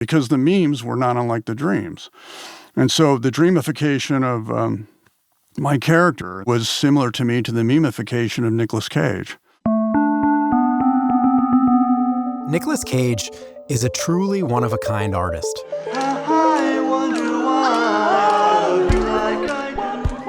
because the memes were not unlike the dreams. And so the dreamification of my character was similar to me to the memification of Nicolas Cage. Nicolas Cage is a truly one-of-a-kind artist.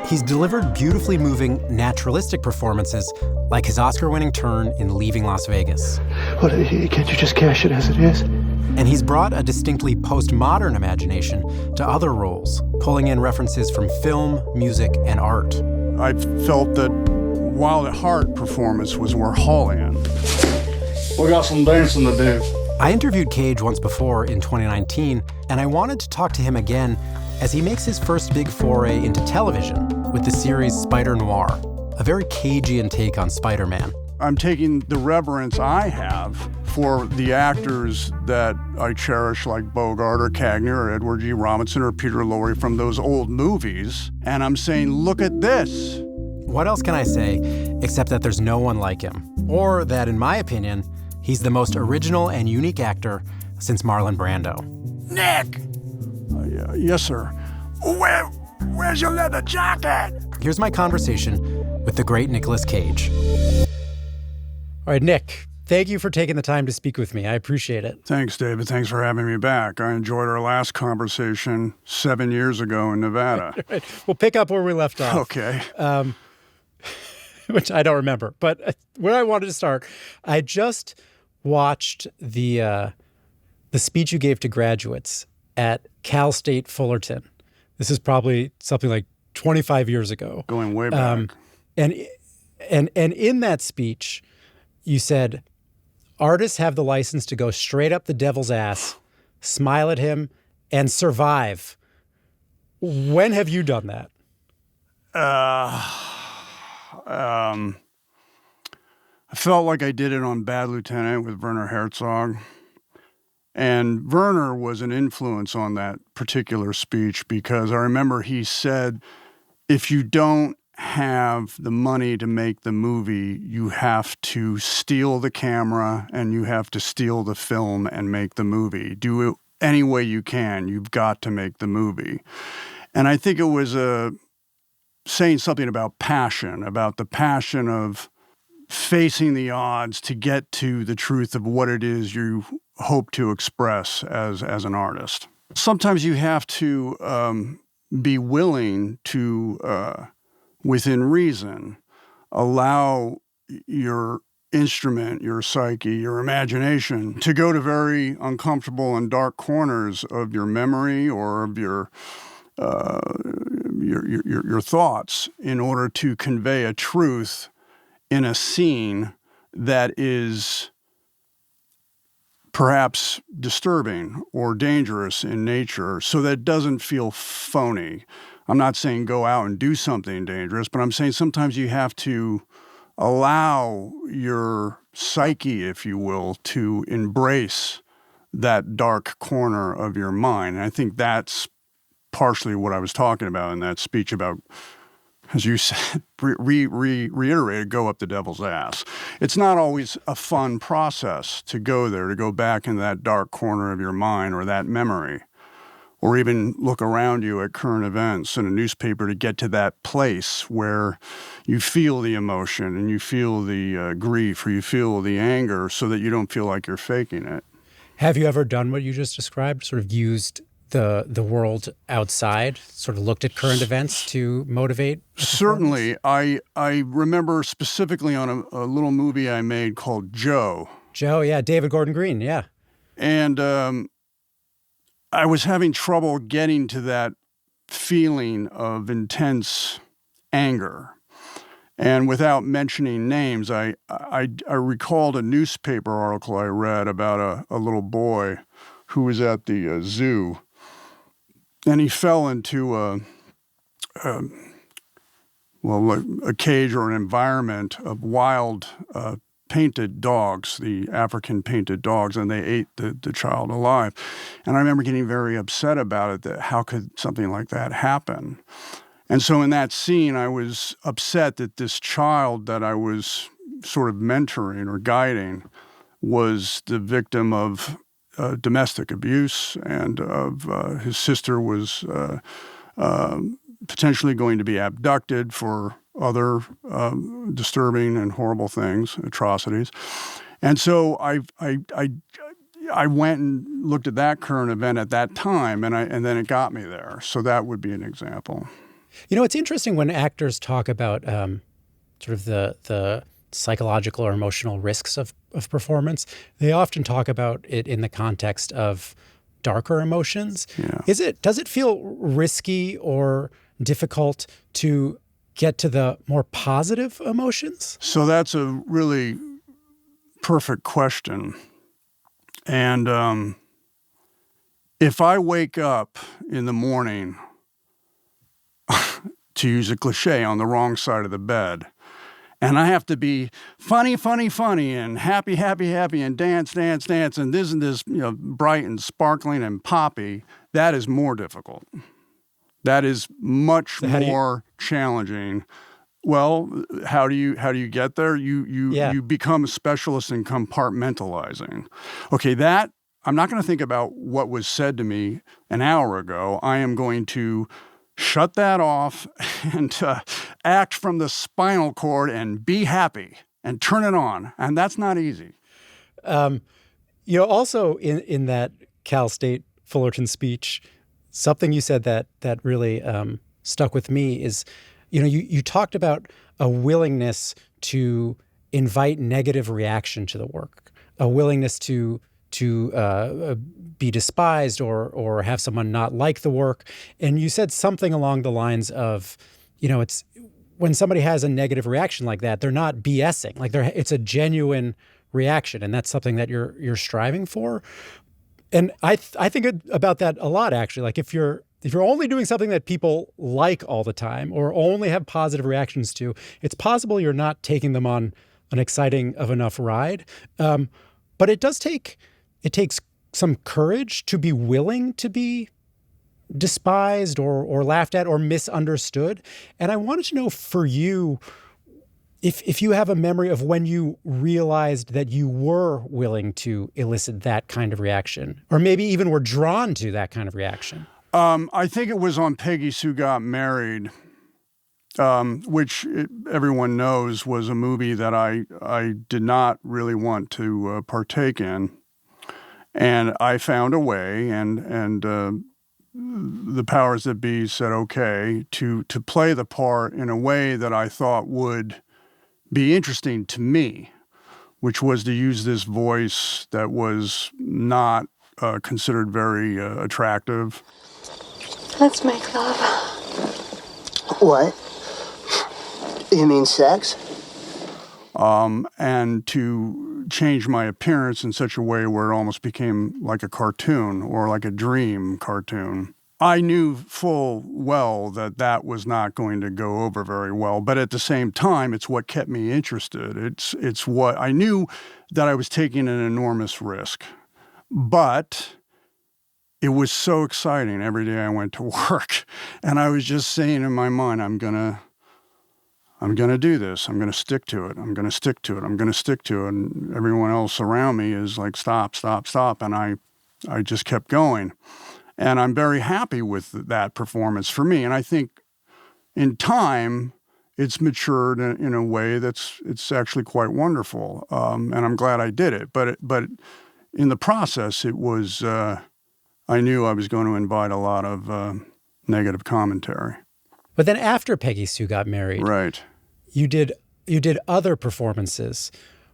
He's delivered beautifully moving, naturalistic performances like his Oscar-winning turn in Leaving Las Vegas. What, can't you just cash it as it is? And he's brought a distinctly postmodern imagination to other roles, pulling in references from film, music, and art. I felt that Wild at Heart performance was Warholian. We got some dancing to do. I interviewed Cage once before in 2019, and I wanted to talk to him again as he makes his first big foray into television with the series Spider-Noir, a very Cagean take on Spider-Man. I'm taking the reverence I have for the actors that I cherish, like Bogart or Cagney or Edward G. Robinson or Peter Lorre from those old movies, and I'm saying, look at this. What else can I say except that there's no one like him, or that, in my opinion, he's the most original and unique actor since Marlon Brando. Nick! Yes, sir. Where's your leather jacket? Here's my conversation with the great Nicolas Cage. All right, Nick, thank you for taking the time to speak with me. I appreciate it. Thanks, David. Thanks for having me back. I enjoyed our last conversation 7 years ago in Nevada. Right. We'll pick up where we left off. Okay. Which I don't remember. But where I wanted to start, I just watched the speech you gave to graduates at Cal State Fullerton. This is probably something like 25 years ago. Going way back. And in that speech, you said, artists have the license to go straight up the devil's ass, smile at him, and survive. When have you done that? I felt like I did it on Bad Lieutenant with Werner Herzog. And Werner was an influence on that particular speech because I remember he said, if you don't have the money to make the movie, you have to steal the camera and you have to steal the film and make the movie. Do it any way you can. You've got to make the movie. And I think it was saying something about passion, about the passion of facing the odds to get to the truth of what it is you hope to express as an artist. Sometimes you have to be willing to, within reason, allow your instrument, your psyche, your imagination to go to very uncomfortable and dark corners of your memory or of your thoughts in order to convey a truth in a scene that is perhaps disturbing or dangerous in nature so that it doesn't feel phony. I'm not saying go out and do something dangerous, but I'm saying sometimes you have to allow your psyche, if you will, to embrace that dark corner of your mind. And I think that's partially what I was talking about in that speech about, as you said, reiterated, go up the devil's ass. It's not always a fun process to go there, to go back in that dark corner of your mind or that memory, or even look around you at current events in a newspaper to get to that place where you feel the emotion and you feel the grief or you feel the anger so that you don't feel like you're faking it. Have you ever done what you just described, sort of used the world outside, sort of looked at current events to motivate? Certainly. I remember specifically on a little movie I made called Joe. Joe, yeah, David Gordon Green, yeah. And I was having trouble getting to that feeling of intense anger. And without mentioning names, I recalled a newspaper article I read about a little boy who was at the zoo. And he fell into a cage or an environment of wild painted dogs, the African painted dogs, and they ate the child alive. And I remember getting very upset about it, that how could something like that happen? And so in that scene, I was upset that this child that I was sort of mentoring or guiding was the victim of domestic abuse, and of his sister was potentially going to be abducted for other disturbing and horrible things, atrocities. And so I went and looked at that current event at that time, and then it got me there. So that would be an example. You know, it's interesting when actors talk about sort of the psychological or emotional risks of performance. They often talk about it in the context of darker emotions. Yeah. Does it feel risky or difficult to get to the more positive emotions? So that's a really perfect question. And if I wake up in the morning, to use a cliche, on the wrong side of the bed, and I have to be funny, and happy, and dance, and this, bright and sparkling and poppy, that is more difficult. That is much more challenging. Well, how do you get there? You become a specialist in compartmentalizing. Okay, that I'm not going to think about what was said to me an hour ago. I am going to shut that off and act from the spinal cord and be happy and turn it on. And that's not easy. Also in that Cal State Fullerton speech, something you said that really stuck with me is, you talked about a willingness to invite negative reaction to the work, a willingness to be despised or have someone not like the work. And you said something along the lines of, it's when somebody has a negative reaction like that, they're not BSing, it's a genuine reaction. And that's something that you're striving for. And I think about that a lot, actually. Like if you're only doing something that people like all the time or only have positive reactions to, it's possible you're not taking them on an exciting of enough ride. But it takes some courage to be willing to be despised or laughed at or misunderstood. And I wanted to know for you, if you have a memory of when you realized that you were willing to elicit that kind of reaction, or maybe even were drawn to that kind of reaction. I think it was on Peggy Sue Got Married, which everyone knows was a movie that I did not really want to partake in. And I found a way, and the powers that be said, okay, to play the part in a way that I thought would be interesting to me, which was to use this voice that was not considered very attractive. Let's make love. What? You mean sex? And to change my appearance in such a way where it almost became like a cartoon or like a dream cartoon. I knew full well that was not going to go over very well, but at the same time, it's what kept me interested. It's what I knew that I was taking an enormous risk, but it was so exciting every day I went to work, and I was just saying in my mind, I'm gonna do this. I'm gonna stick to it. I'm gonna stick to it. I'm gonna stick to it. And everyone else around me is like, stop. And I just kept going. And I'm very happy with that performance for me. And I think in time, it's matured in a way it's actually quite wonderful. And I'm glad I did it. But in the process, it was, I knew I was going to invite a lot of negative commentary. But then after Peggy Sue Got Married, right, you did other performances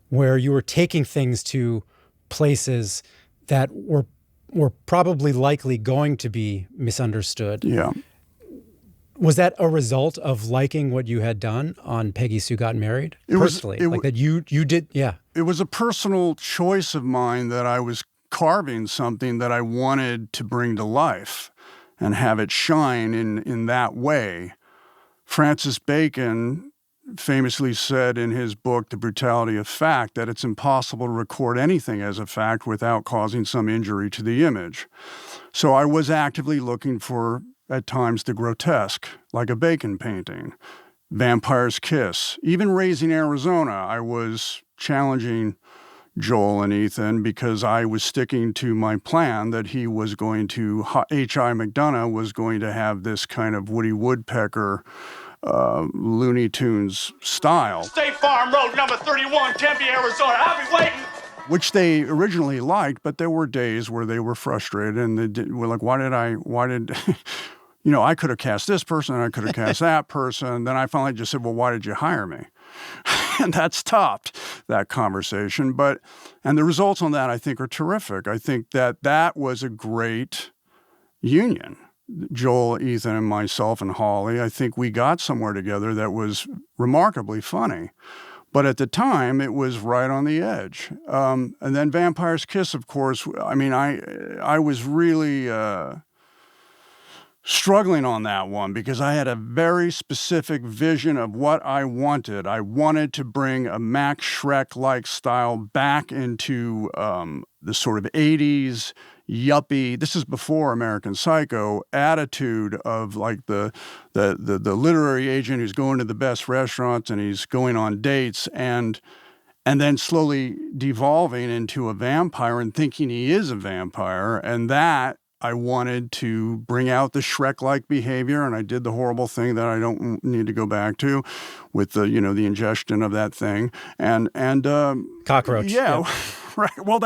where you were taking things to places that were probably likely going to be misunderstood. Yeah. Was that a result of liking what you had done on Peggy Sue Got Married? Personally, that you did, yeah. It was a personal choice of mine that I was carving something that I wanted to bring to life and have it shine in that way. Francis Bacon famously said in his book, The Brutality of Fact, that it's impossible to record anything as a fact without causing some injury to the image. So I was actively looking for, at times, the grotesque, like a Bacon painting, Vampire's Kiss. Even Raising Arizona, I was challenging, Joel and Ethan, because I was sticking to my plan that he was going to, H.I. McDonough was going to have this kind of Woody Woodpecker, Looney Tunes style. State Farm Road, number 31, Tempe, Arizona. I'll be waiting. Which they originally liked, but there were days where they were frustrated and they were like, I could have cast this person and I could have cast that person. Then I finally just said, well, why did you hire me? And that stopped that conversation. And the results on that, I think, are terrific. I think that was a great union. Joel, Ethan, and myself and Holly, I think we got somewhere together that was remarkably funny. But at the time, it was right on the edge. And then Vampire's Kiss, of course, I mean, I was really struggling on that one because I had a very specific vision of what I wanted. I wanted to bring a Max Schreck-like style back into the sort of 80s yuppie, this is before American Psycho, attitude of like the literary agent who's going to the best restaurants and he's going on dates and then slowly devolving into a vampire and thinking he is a vampire. And that I wanted to bring out the Shrek-like behavior, and I did the horrible thing that I don't need to go back to with the ingestion of that thing and cockroach. Yeah. Right. Well,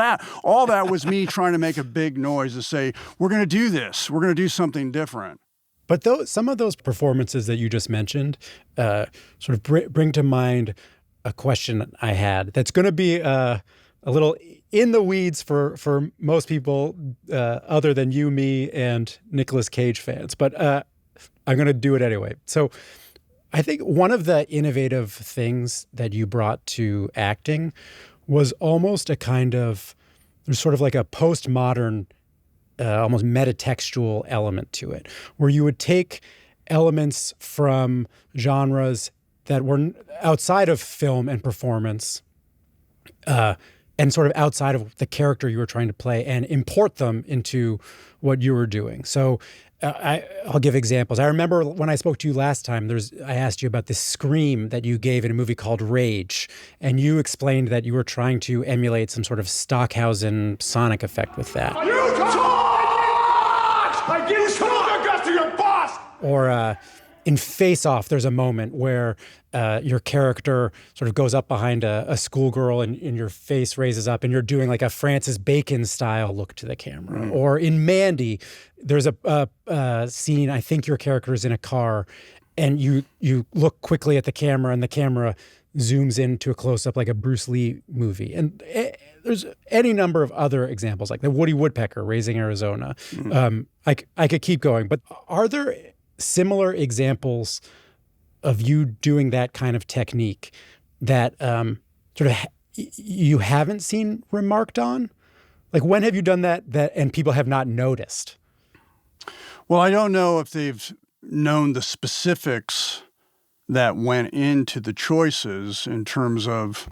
all that was me trying to make a big noise to say, we're going to do this. We're going to do something different. But some of those performances that you just mentioned sort of bring to mind a question I had that's going to be a little in the weeds for most people other than you, me, and Nicolas Cage fans. But I'm going to do it anyway. So I think one of the innovative things that you brought to acting was almost a kind of, there's sort of like a postmodern, almost metatextual element to it, where you would take elements from genres that were outside of film and performance, and sort of outside of the character you were trying to play, and import them into what you were doing. So I'll give examples. I remember when I spoke to you last time, I asked you about this scream that you gave in a movie called Rage, and you explained that you were trying to emulate some sort of Stockhausen sonic effect with that. You talk! I give some of the guts to your boss! Or in Face Off, there's a moment where your character sort of goes up behind a schoolgirl and your face raises up and you're doing like a Francis Bacon style look to the camera. Or in Mandy, there's a scene, I think your character is in a car and you look quickly at the camera and the camera zooms into a close-up like a Bruce Lee movie. And there's any number of other examples like the Woody Woodpecker, Raising Arizona. I could keep going, but are there similar examples of you doing that kind of technique that sort of you haven't seen remarked on? Like, when have you done that and people have not noticed? Well, I don't know if they've known the specifics that went into the choices in terms of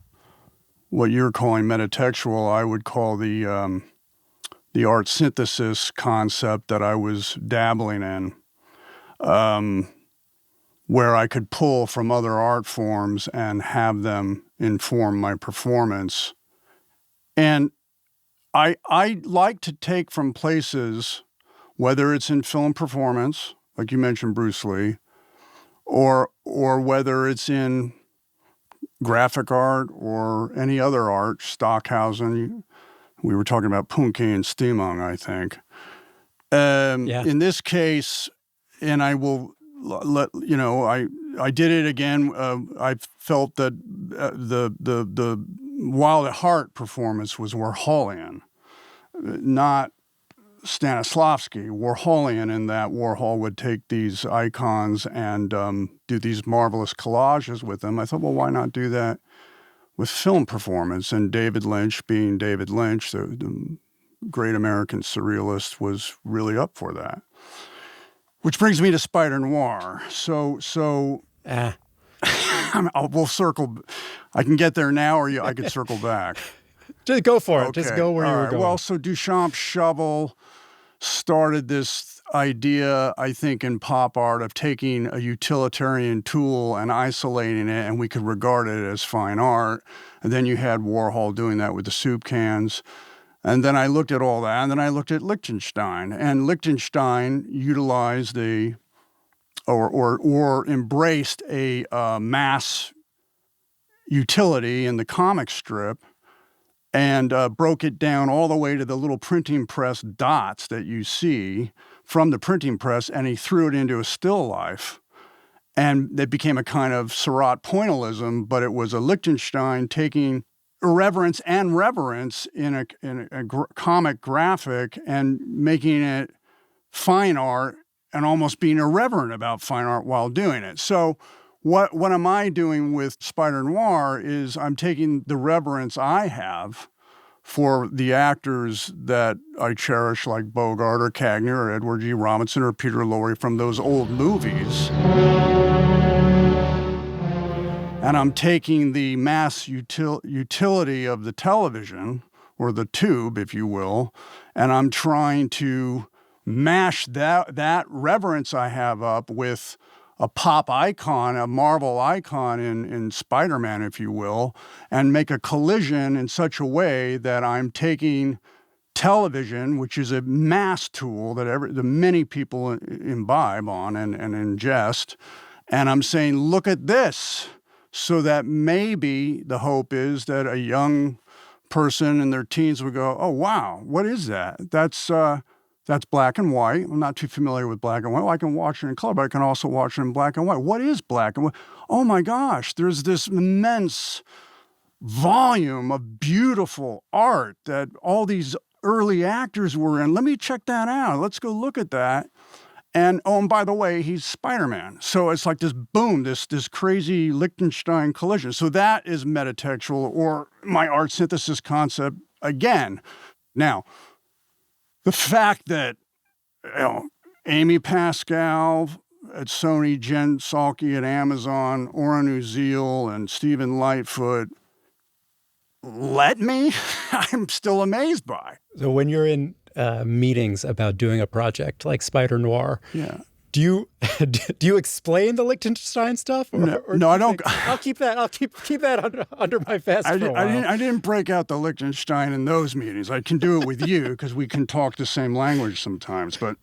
what you're calling metatextual. I would call the art synthesis concept that I was dabbling in. Where I could pull from other art forms and have them inform my performance. And I like to take from places, whether it's in film performance, like you mentioned Bruce Lee, or whether it's in graphic art or any other art, Stockhausen. We were talking about Punke and Stimung, I think. In this case, and I will let I did it again. I felt that the Wild at Heart performance was Warholian, not Stanislavski. Warholian, in that Warhol would take these icons and do these marvelous collages with them. I thought, well, why not do that with film performance? And David Lynch, being David Lynch, the great American surrealist, was really up for that. Which brings me to Spider-Noir. We'll circle. I can get there now, or I could circle back. Just go for it. Okay. Just go where you were going. Well, so Duchamp's Shovel started this idea, I think, in pop art of taking a utilitarian tool and isolating it, and we could regard it as fine art. And then you had Warhol doing that with the soup cans. And then I looked at all that, and then I looked at Lichtenstein. And Lichtenstein utilized or embraced a mass utility in the comic strip, and broke it down all the way to the little printing press dots that you see from the printing press, and he threw it into a still life. And it became a kind of Seurat pointillism, but it was a Lichtenstein taking irreverence and reverence in a comic graphic and making it fine art and almost being irreverent about fine art while doing it. So what am I doing with Spider-Noir is I'm taking the reverence I have for the actors that I cherish, like Bogart or Cagney or Edward G. Robinson or Peter Lorre from those old movies. And I'm taking the mass utility of the television, or the tube, if you will, and I'm trying to mash that reverence I have up with a pop icon, a Marvel icon in Spider-Man, if you will, and make a collision in such a way that I'm taking television, which is a mass tool that the many people imbibe on and ingest, and I'm saying, look at this, so that maybe the hope is that a young person in their teens would go, oh, wow, what is that? That's black and white. I'm not too familiar with black and white. Well, I can watch it in color, but I can also watch it in black and white. What is black and white? Oh my gosh, there's this immense volume of beautiful art that all these early actors were in. Let me check that out. Let's go look at that. And by the way, he's Spider-Man. So it's like this boom, this crazy Lichtenstein collision. So that is metatextual, or my art synthesis concept again. Now, the fact that Amy Pascal at Sony, Jen Psaki at Amazon, Oren Uziel, and Stephen Lightfoot let me, I'm still amazed by. So when you're in meetings about doing a project like Spider-Noir, yeah, do you explain the Lichtenstein stuff? No, I don't. I'll keep that under my vest for a while. I didn't break out the Lichtenstein in those meetings. I can do it with you because we can talk the same language sometimes. But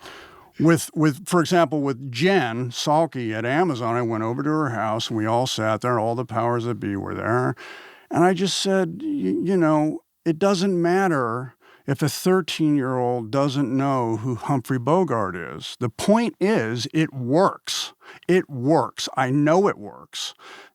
with for example, with Jen Psaki at Amazon, I went over to her house and we all sat there. All the powers that be were there, and I just said, it doesn't matter if a 13-year-old doesn't know who Humphrey Bogart is. The point is, it works. It works. I know it works.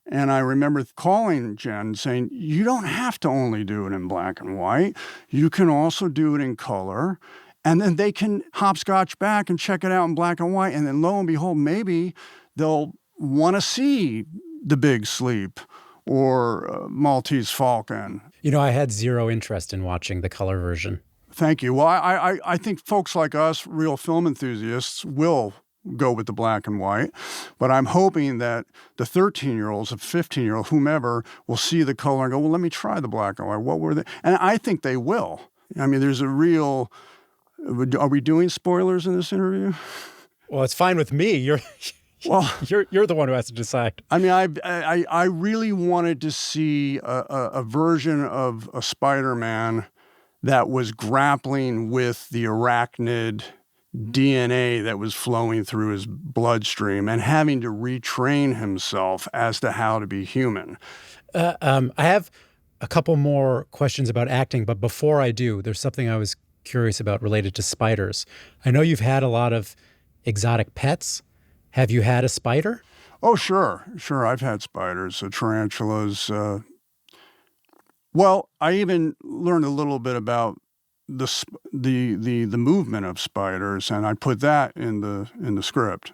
And I remember calling Jen and saying, you don't have to only do it in black and white. You can also do it in color. And then they can hopscotch back and check it out in black and white. And then lo and behold, maybe they'll want to see The Big Sleep or Maltese Falcon. I had zero interest in watching the color version. Thank you. Well, I think folks like us, real film enthusiasts, will go with the black and white. But I'm hoping that the 13-year-olds, the 15-year-old, whomever, will see the color and go, well, let me try the black and white. What were they? And I think they will. I mean, there's a real... Are we doing spoilers in this interview? Well, it's fine with me. You're the one who has to decide. I mean, I really wanted to see a version of a Spider-Man that was grappling with the arachnid DNA that was flowing through his bloodstream and having to retrain himself as to how to be human. I have a couple more questions about acting, but before I do, there's something I was curious about related to spiders. I know you've had a lot of exotic pets. Have you had a spider? Oh, sure. I've had spiders, tarantulas. Well, I even learned a little bit about the movement of spiders, and I put that in the script.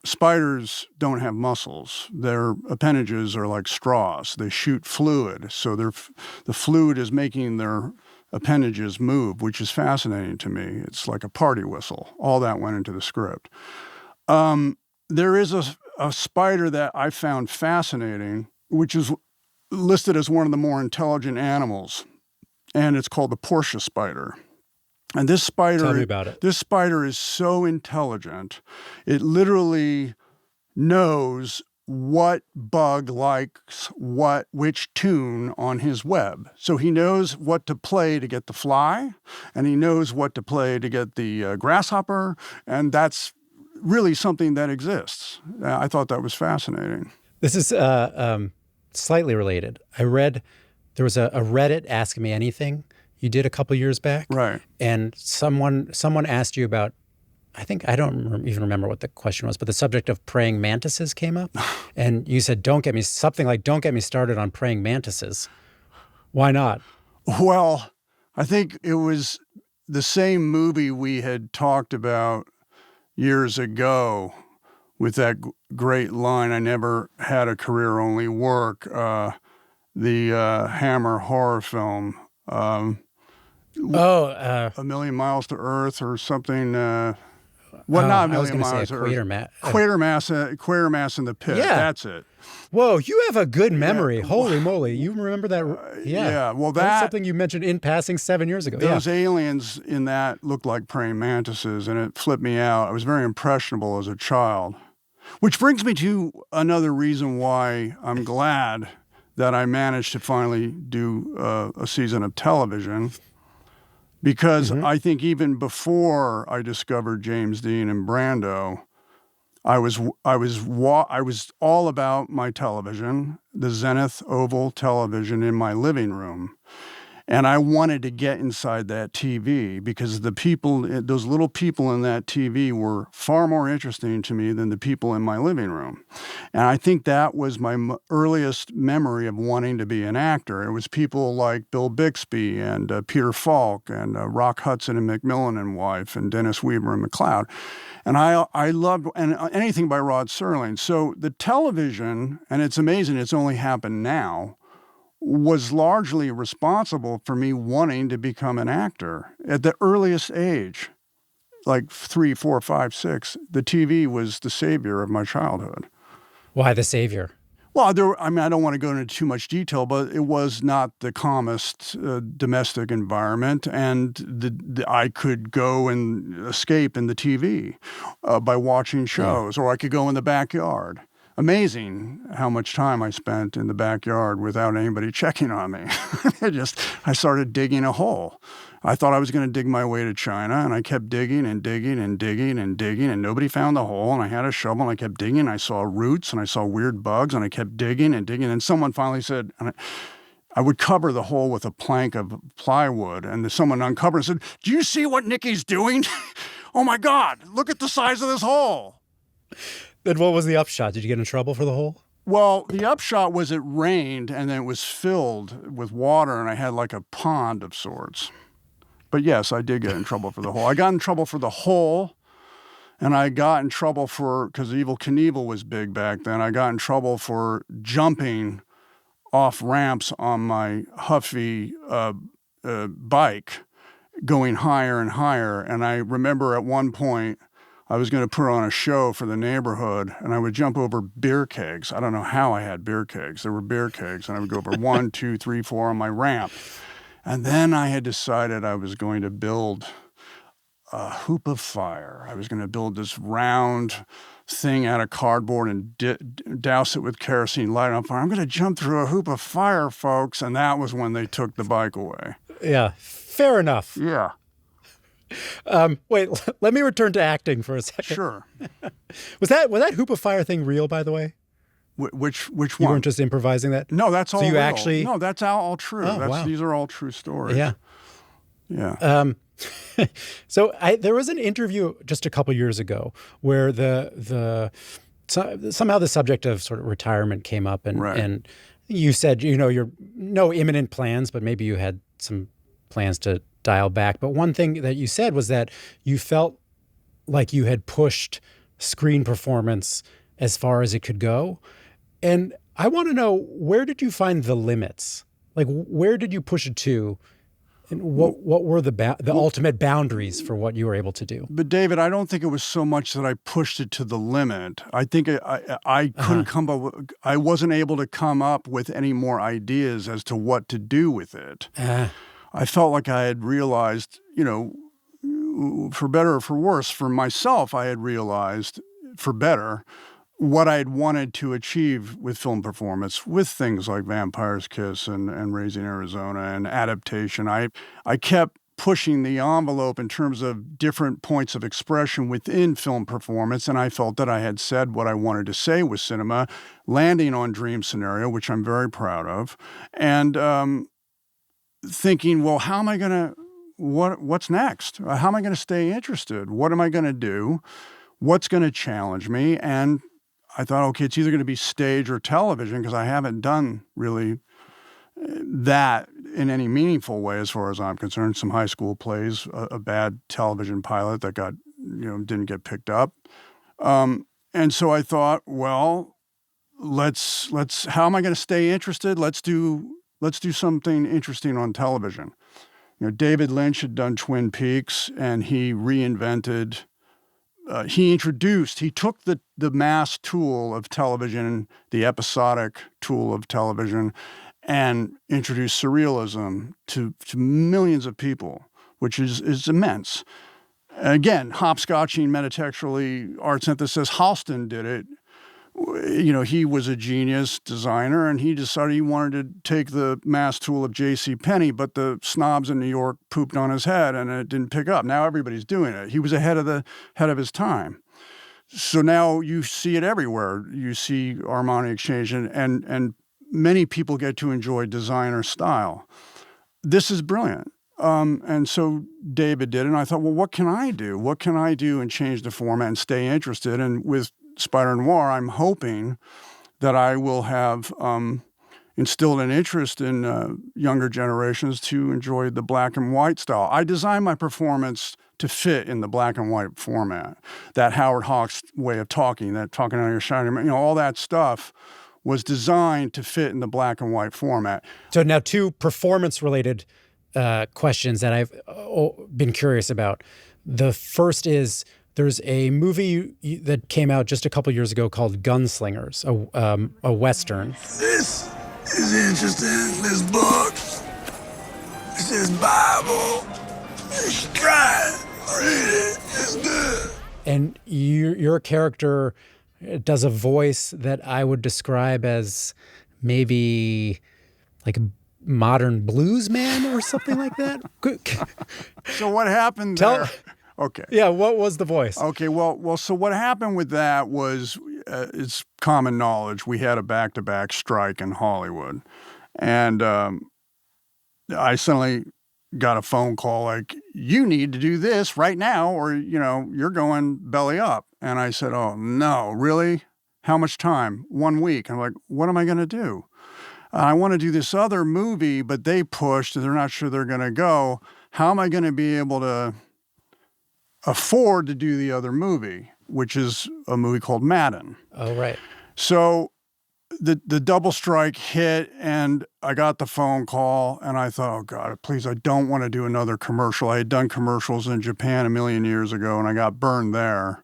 Spiders don't have muscles. Their appendages are like straws. They shoot fluid, so the fluid is making their appendages move, which is fascinating to me. It's like a party whistle. All that went into the script. There is a spider that I found fascinating, which is listed as one of the more intelligent animals, and it's called the Portia spider. And this spider, Tell me about it. This spider is so intelligent. It literally knows what bug likes which tune on his web. So he knows what to play to get the fly, and he knows what to play to get the grasshopper, and that's really something that exists. I thought that was fascinating. This is slightly related. I read there was a Reddit Ask Me Anything you did a couple years back. Right. And someone asked you about, I think, I don't even remember what the question was, but the subject of praying mantises came up. And you said, don't get me started on praying mantises. Why not? Well, I think it was the same movie we had talked about years ago with that great line, I never had a career, only work, the Hammer horror film. A Million Miles to Earth or something. Not A Million Miles to Earth. Quatermass in the Pit. Yeah. That's it. Whoa, you have a good memory. Holy moly. You remember that? Yeah. Well, that's something you mentioned in passing 7 years ago. Those aliens in that looked like praying mantises, and it flipped me out. I was very impressionable as a child. Which brings me to another reason why I'm glad that I managed to finally do a season of television. Because I think even before I discovered James Dean and Brando, I was all about my television, the Zenith Oval television in my living room. And I wanted to get inside that TV because those little people in that TV were far more interesting to me than the people in my living room. And I think that was my earliest memory of wanting to be an actor. It was people like Bill Bixby and Peter Falk and Rock Hudson and Macmillan and Wife and Dennis Weaver and McLeod. And I loved anything by Rod Serling. So the television, and it's amazing it's only happened now, was largely responsible for me wanting to become an actor at the earliest age, like 3, 4, 5, 6. The TV was the savior of my childhood. Why the savior? Well, I don't want to go into too much detail, but it was not the calmest domestic environment, and I could go and escape in the TV by watching shows, or I could go in the backyard. Amazing how much time I spent in the backyard without anybody checking on me. I started digging a hole. I thought I was going to dig my way to China, and I kept digging and digging and digging and digging, and nobody found the hole, and I had a shovel, and I kept digging. I saw roots, and I saw weird bugs, and I kept digging and digging, and someone finally said, I would cover the hole with a plank of plywood, and someone uncovered and said, "Do you see what Nicky's doing? Oh my God, look at the size of this hole." Then what was the upshot? Did you get in trouble for the hole? Well, the upshot was it rained and then it was filled with water and I had like a pond of sorts. But yes, I did get in trouble for the hole. I got in trouble for the hole, and I got in trouble because Evel Knievel was big back then, I got in trouble for jumping off ramps on my Huffy bike, going higher and higher. And I remember at one point, I was going to put on a show for the neighborhood, and I would jump over beer kegs. I don't know how I had beer kegs. There were beer kegs, and I would go over 1, 2, 3, 4 on my ramp. And then I had decided I was going to build a hoop of fire. I was going to build this round thing out of cardboard and douse it with kerosene, light it on fire. I'm going to jump through a hoop of fire, folks. And that was when they took the bike away. Yeah, fair enough. Yeah. Wait, let me return to acting for a second. Sure. Was that hoop of fire thing real, by the way? Which one? You weren't just improvising that? No, that's all so you real. Actually... No, that's all true. Oh, wow. These are all true stories. Yeah. Yeah. So there was an interview just a couple years ago where somehow the subject of sort of retirement came up, and you said, you're no imminent plans, but maybe you had some plans to dial back. But one thing that you said was that you felt like you had pushed screen performance as far as it could go. And I want to know, where did you find the limits? Like, where did you push it to? And what were the ultimate boundaries for what you were able to do? But David, I don't think it was so much that I pushed it to the limit. I think I couldn't come up. I wasn't able to come up with any more ideas as to what to do with it. I felt like I had realized, for better or for worse, for myself, I had realized, for better, what I had wanted to achieve with film performance, with things like Vampire's Kiss and Raising Arizona and Adaptation. I kept pushing the envelope in terms of different points of expression within film performance, and I felt that I had said what I wanted to say with cinema, landing on Dream Scenario, which I'm very proud of, and thinking, well, how am I going to, what's next? How am I going to stay interested? What am I going to do? What's going to challenge me? And I thought, okay, it's either going to be stage or television, because I haven't done really that in any meaningful way as far as I'm concerned. Some high school plays, a bad television pilot that didn't get picked up. And so I thought, well, let's how am I going to stay interested? Let's do something interesting on television. David Lynch had done Twin Peaks, and he reinvented, he took the mass tool of television, the episodic tool of television, and introduced surrealism to millions of people, which is immense. Again, hopscotching metatextually art synthesis. Halston did it. He was a genius designer, and he decided he wanted to take the mass tool of J.C. Penney, but the snobs in New York pooped on his head, and it didn't pick up. Now everybody's doing it. He was ahead of his time. So now you see it everywhere. You see Armani Exchange, and many people get to enjoy designer style. This is brilliant. And so David did, and I thought, well, what can I do? What can I do and change the format and stay interested? And with Spider-Noir, I'm hoping that I will have instilled an interest in younger generations to enjoy the black and white style. I designed my performance to fit in the black and white format. That Howard Hawks way of talking, that talking on your shining, all that stuff was designed to fit in the black and white format. So now two performance-related questions that I've been curious about. The first is, there's a movie that came out just a couple years ago called Gunslingers, a Western. This is interesting, this book. This is Bible. You should try it. Read it. It's good. And your character does a voice that I would describe as maybe like a modern blues man or something like that. So what happened there? Okay. Yeah, what was the voice? Okay, well. So what happened with that was, it's common knowledge. We had a back-to-back strike in Hollywood, and I suddenly got a phone call like, "You need to do this right now, or you're going belly up." And I said, "Oh no, really? How much time? 1 week?" I'm like, "What am I going to do? I want to do this other movie, but they pushed, and they're not sure they're going to go. How am I going to be able to afford to do the other movie," which is a movie called Madden? Oh, right. So the double strike hit, and I got the phone call, and I thought, oh God, please, I don't want to do another commercial. I had done commercials in Japan a million years ago, and I got burned there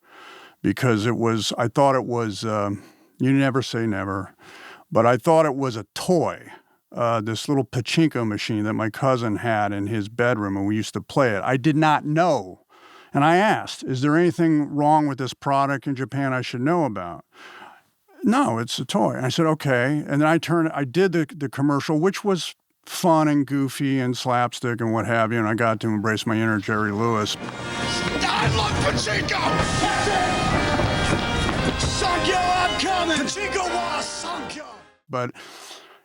because I thought it was, you never say never, but I thought it was a toy. This little pachinko machine that my cousin had in his bedroom, and we used to play it. I did not know. And I asked, is there anything wrong with this product in Japan I should know about? No, it's a toy. And I said, okay. And then I did the commercial, which was fun and goofy and slapstick and what have you. And I got to embrace my inner Jerry Lewis. I love pachinko! Sankyo, I'm coming! Pachinko wa Sankyo! But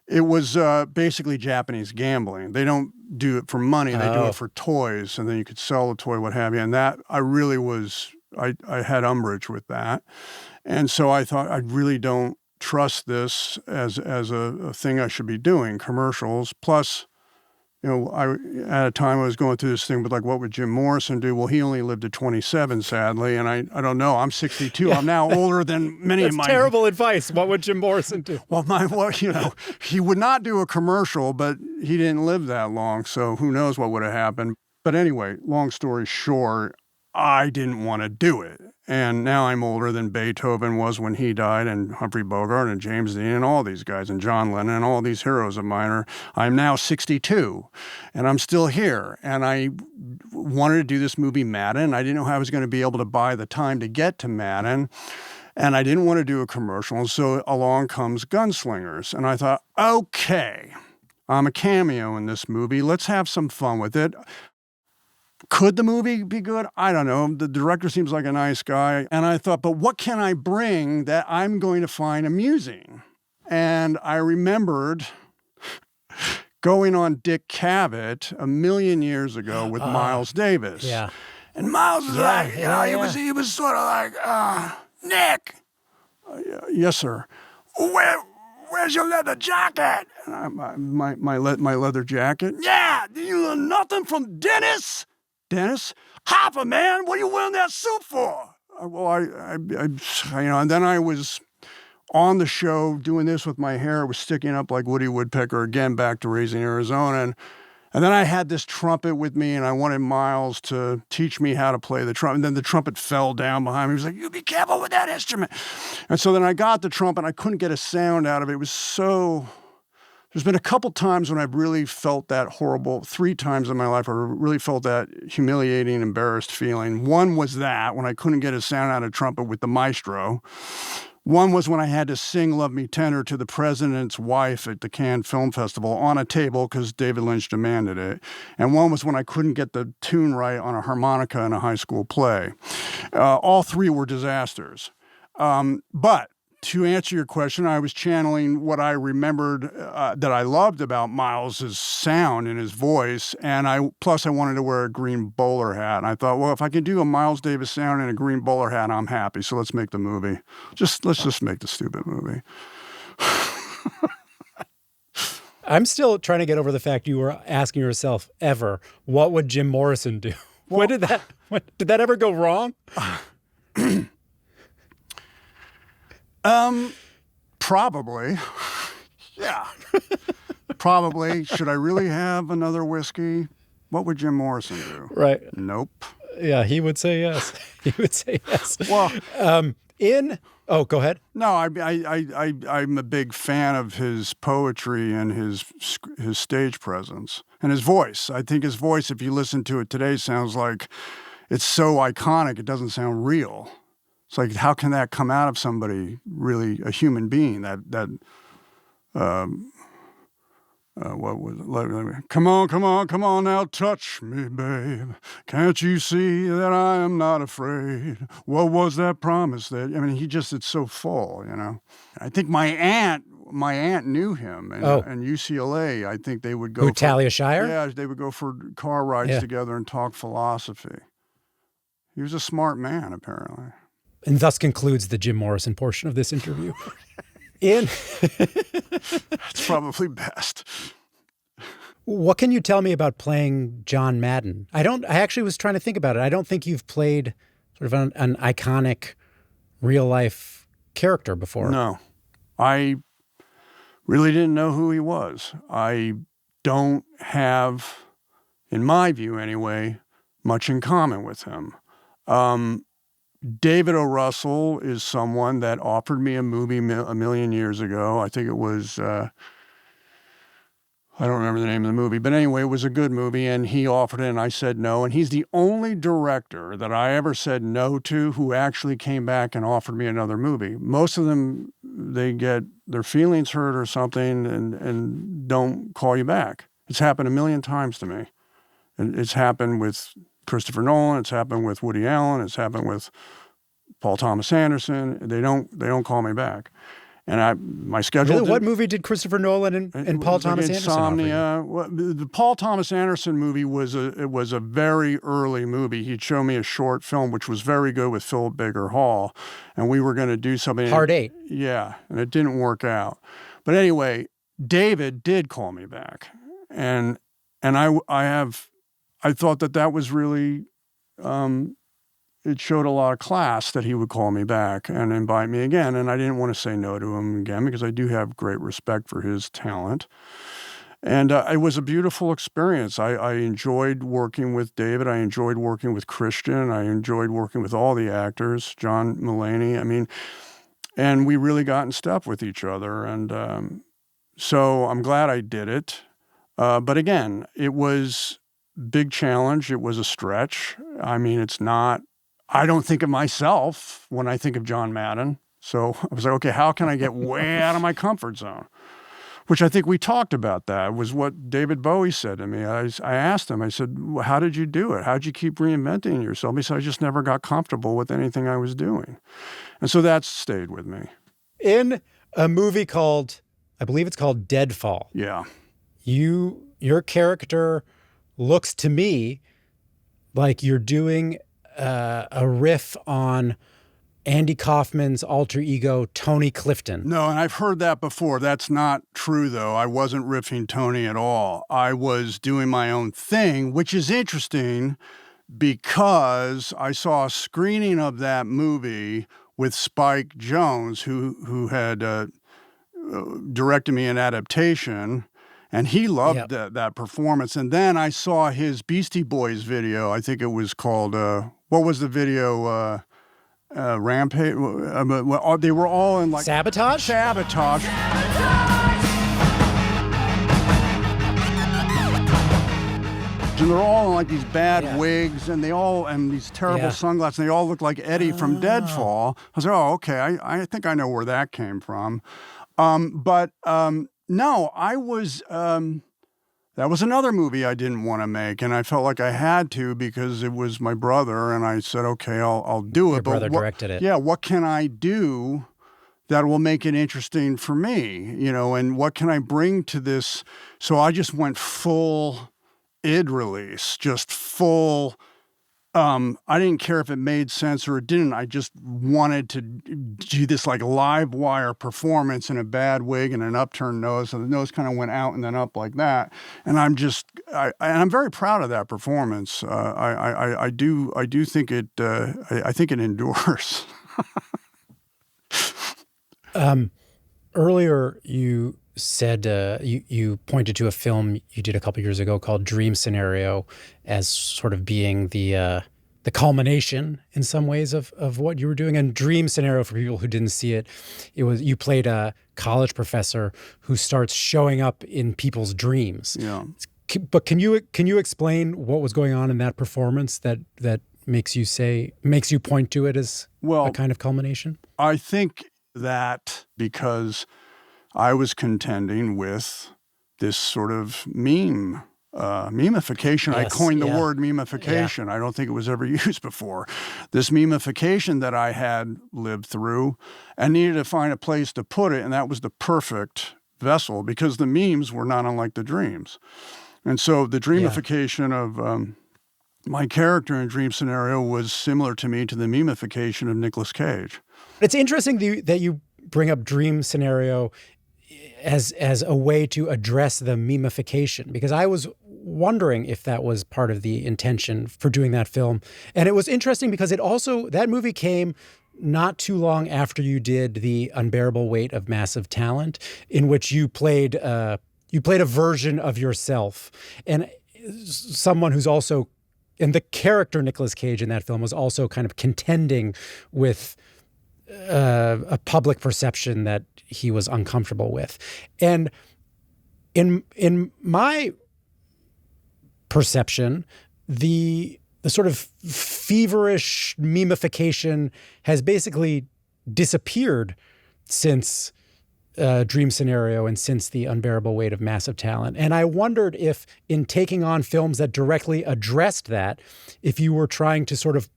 it was basically Japanese gambling. They don't do it for money. They do it for toys, and then you could sell the toy, what have you. And that, I really was, I had umbrage with that. And so I thought, I really don't trust this as a thing I should be doing, commercials. Plus, at a time I was going through this thing with, like, what would Jim Morrison do? Well, he only lived to 27, sadly, and I don't know. I'm 62. Yeah. I'm now older than many of my... That's terrible advice. What would Jim Morrison do? Well, he would not do a commercial, but he didn't live that long, so who knows what would have happened. But anyway, long story short, I didn't want to do it. And now I'm older than Beethoven was when he died, and Humphrey Bogart and James Dean and all these guys, and John Lennon and all these heroes of mine I'm now 62, and I'm still here. And I wanted to do this movie, Madden. I didn't know how I was going to be able to buy the time to get to Madden. And I didn't want to do a commercial. And so along comes Gunslingers. And I thought, okay, I'm a cameo in this movie. Let's have some fun with it. Could the movie be good? I don't know. The director seems like a nice guy. And I thought, but what can I bring that I'm going to find amusing? And I remembered going on Dick Cavett a million years ago with Miles Davis. Yeah. And Miles was like, he was sort of like, Nick. Yes, sir. Where's your leather jacket? And my leather jacket? Yeah. Did you learn nothing from Dennis? Dennis? Hopper, man. What are you wearing that suit for? And then I was on the show doing this with my hair. It was sticking up like Woody Woodpecker, again, back to Raising Arizona. And then I had this trumpet with me, and I wanted Miles to teach me how to play the trumpet. And then the trumpet fell down behind me. He was like, you be careful with that instrument. And so then I got the trumpet, and I couldn't get a sound out of it. It was so... There's been a couple times when I've really felt that horrible, 3 times in my life, I really felt that humiliating, embarrassed feeling. One was that, when I couldn't get a sound out of trumpet with the maestro. One was when I had to sing Love Me Tender to the president's wife at the Cannes Film Festival on a table because David Lynch demanded it. And one was when I couldn't get the tune right on a harmonica in a high school play. All 3 were disasters. But to answer your question, I was channeling what I remembered that I loved about Miles's sound and his voice, and plus I wanted to wear a green bowler hat. And I thought, well, if I can do a Miles Davis sound and a green bowler hat, I'm happy. So let's make the movie. Let's just make the stupid movie. I'm still trying to get over the fact you were asking yourself ever, what would Jim Morrison do? Well, did that ever go wrong? Probably. Yeah. Probably. Should I really have another whiskey? What would Jim Morrison do? Right. Nope. Yeah, he would say yes. He would say yes. Well, go ahead. No, I'm a big fan of his poetry and his stage presence and his voice. I think his voice, if you listen to it today, sounds like it's so iconic. It doesn't sound real. It's like, how can that come out of somebody, really a human being? What was it? Come on now, touch me, babe. Can't you see that I am not afraid? What was that promise that, it's so full, you know? I think my aunt knew him and UCLA. I think they would go. Who, Talia Shire? Yeah, they would go for car rides together and talk philosophy. He was a smart man, apparently. And thus concludes the Jim Morrison portion of this interview. It's probably best. What can you tell me about playing John Madden? I actually was trying to think about it. I don't think you've played sort of an iconic real life character before. No, I really didn't know who he was. I don't have, in my view anyway, much in common with him. David O. Russell is someone that offered me a movie a million years ago. I think it was, I don't remember the name of the movie, but anyway, it was a good movie, and he offered it, and I said no. And he's the only director that I ever said no to who actually came back and offered me another movie. Most of them, they get their feelings hurt or something and don't call you back. It's happened a million times to me. And it's happened with Christopher Nolan, it's happened with Woody Allen, it's happened with Paul Thomas Anderson. They don't call me back. And my schedule. Really? What movie did Christopher Nolan and Paul Thomas Anderson offer you? Well, the Paul Thomas Anderson movie was a very early movie. He'd show me a short film which was very good with Philip Baker Hall, and we were going to do something. Hard Eight. Yeah, and it didn't work out. But anyway, David did call me back, and I thought that was really, it showed a lot of class that he would call me back and invite me again. And I didn't want to say no to him again because I do have great respect for his talent. And it was a beautiful experience. I enjoyed working with David. I enjoyed working with Christian. I enjoyed working with all the actors, John Mulaney. I mean, and we really got in step with each other. And so I'm glad I did it. But again, it was a big challenge. It was a stretch. I mean, it's not, I don't think of myself when I think of John Madden. So I was like, okay, how can I get way out of my comfort zone? Which I think we talked about. That was what David Bowie said to me. I asked him, I said, well, how did you do it? How'd you keep reinventing yourself? He said, I just never got comfortable with anything I was doing. And so that's stayed with me. In a movie called, I believe it's called Deadfall. Yeah. Your character looks to me like you're doing a riff on Andy Kaufman's alter ego, Tony Clifton. No, and I've heard that before. That's not true, though. I wasn't riffing Tony at all. I was doing my own thing, which is interesting because I saw a screening of that movie with Spike Jonze, who had directed me in Adaptation, and he loved that performance. And then I saw his Beastie Boys video. I think it was called, what was the video? Rampage. They were all in like Sabotage. Sabotage. And they're all in like these bad wigs, and they all and these terrible sunglasses. And they all look like Eddie from Deadfall. I was like, oh, okay. I think I know where that came from. But no, I was. That was another movie I didn't want to make, and I felt like I had to because it was my brother, and I said, okay, I'll do it. Your brother directed it. Yeah, what can I do that will make it interesting for me, and what can I bring to this? So I just went full id release, just full. I didn't care if it made sense or it didn't. I just wanted to do this like live wire performance in a bad wig and an upturned nose. So the nose kind of went out and then up like that. And I'm very proud of that performance. I do think it, I think it endures. Earlier, you said you pointed to a film you did a couple years ago called Dream Scenario as sort of being the culmination in some ways of what you were doing. And Dream Scenario, for people who didn't see it, you played a college professor who starts showing up in people's dreams. Yeah. But can you explain what was going on in that performance that makes you point to it as a kind of culmination? I think that because I was contending with this sort of memification. Yes, I coined the word memification. I don't think it was ever used before. This memification that I had lived through and needed to find a place to put it, and that was the perfect vessel because the memes were not unlike the dreams. And so the dreamification of my character in Dream Scenario was similar to me to the memification of Nicolas Cage. It's interesting that you bring up Dream Scenario as a way to address the memification, because I was wondering if that was part of the intention for doing that film. And it was interesting because that movie came not too long after you did The Unbearable Weight of Massive Talent, in which you played a version of yourself, and someone who's also, and the character Nicolas Cage in that film was also kind of contending with a public perception that he was uncomfortable with. And in my perception, the sort of feverish memification has basically disappeared since Dream Scenario and since The Unbearable Weight of Massive Talent. And I wondered if, in taking on films that directly addressed that, if you were trying to sort of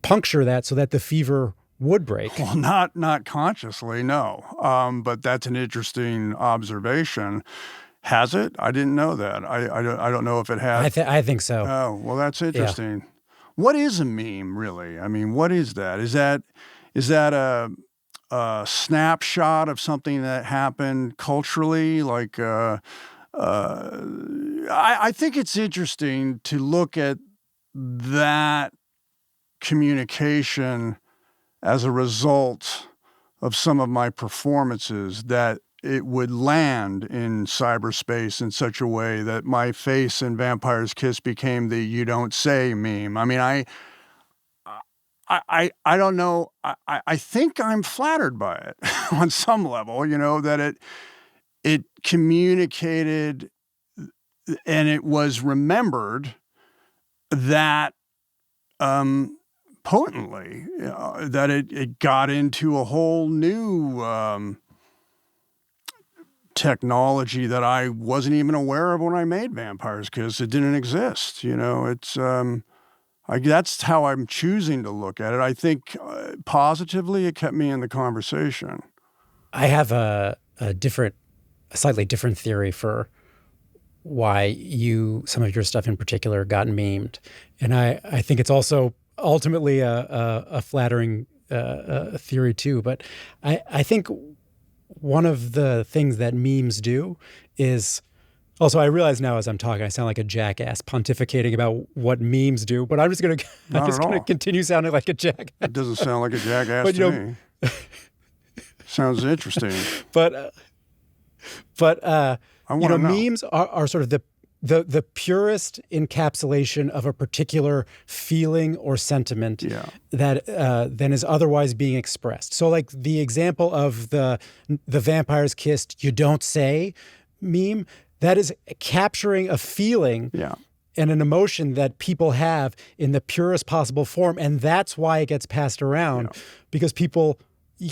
puncture that so that the fever would break. Well, not consciously, no. But that's an interesting observation. Has it? I didn't know that. I don't know if it has. I think so. Oh, well, that's interesting. Yeah. What is a meme, really? I mean, what is that? Is that a snapshot of something that happened culturally? Like, I think it's interesting to look at that communication as a result of some of my performances that it would land in cyberspace in such a way that my face in Vampire's Kiss became the "you don't say" meme. I mean, I don't know. I think I'm flattered by it on some level, that it communicated and it was remembered that potently, that it got into a whole new technology that I wasn't even aware of when I made Vampire's Kiss. It didn't exist. It's that's how I'm choosing to look at it. I think positively it kept me in the conversation. I have a slightly different theory for why some of your stuff in particular got memed. And I think it's also ultimately a flattering theory too. But I think one of the things that memes do is also, I realize now as I'm talking, I sound like a jackass pontificating about what memes do, but I'm just going to continue sounding like a jackass. It doesn't sound like a jackass to me. Sounds interesting. But memes are sort of the purest encapsulation of a particular feeling or sentiment that then is otherwise being expressed. So like the example of the Vampire's Kiss "you don't say" meme, that is capturing a feeling and an emotion that people have in the purest possible form. And that's why it gets passed around, because people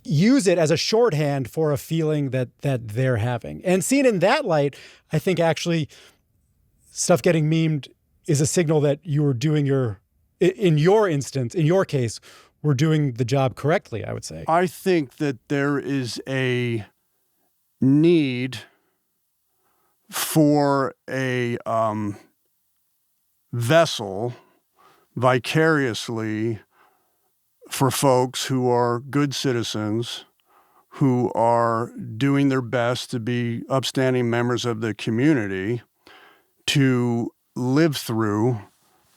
use it as a shorthand for a feeling that they're having. And seen in that light, I think actually stuff getting memed is a signal that you were doing in your case, we're doing the job correctly, I would say. I think that there is a need for a vessel vicariously for folks who are good citizens, who are doing their best to be upstanding members of the community, to live through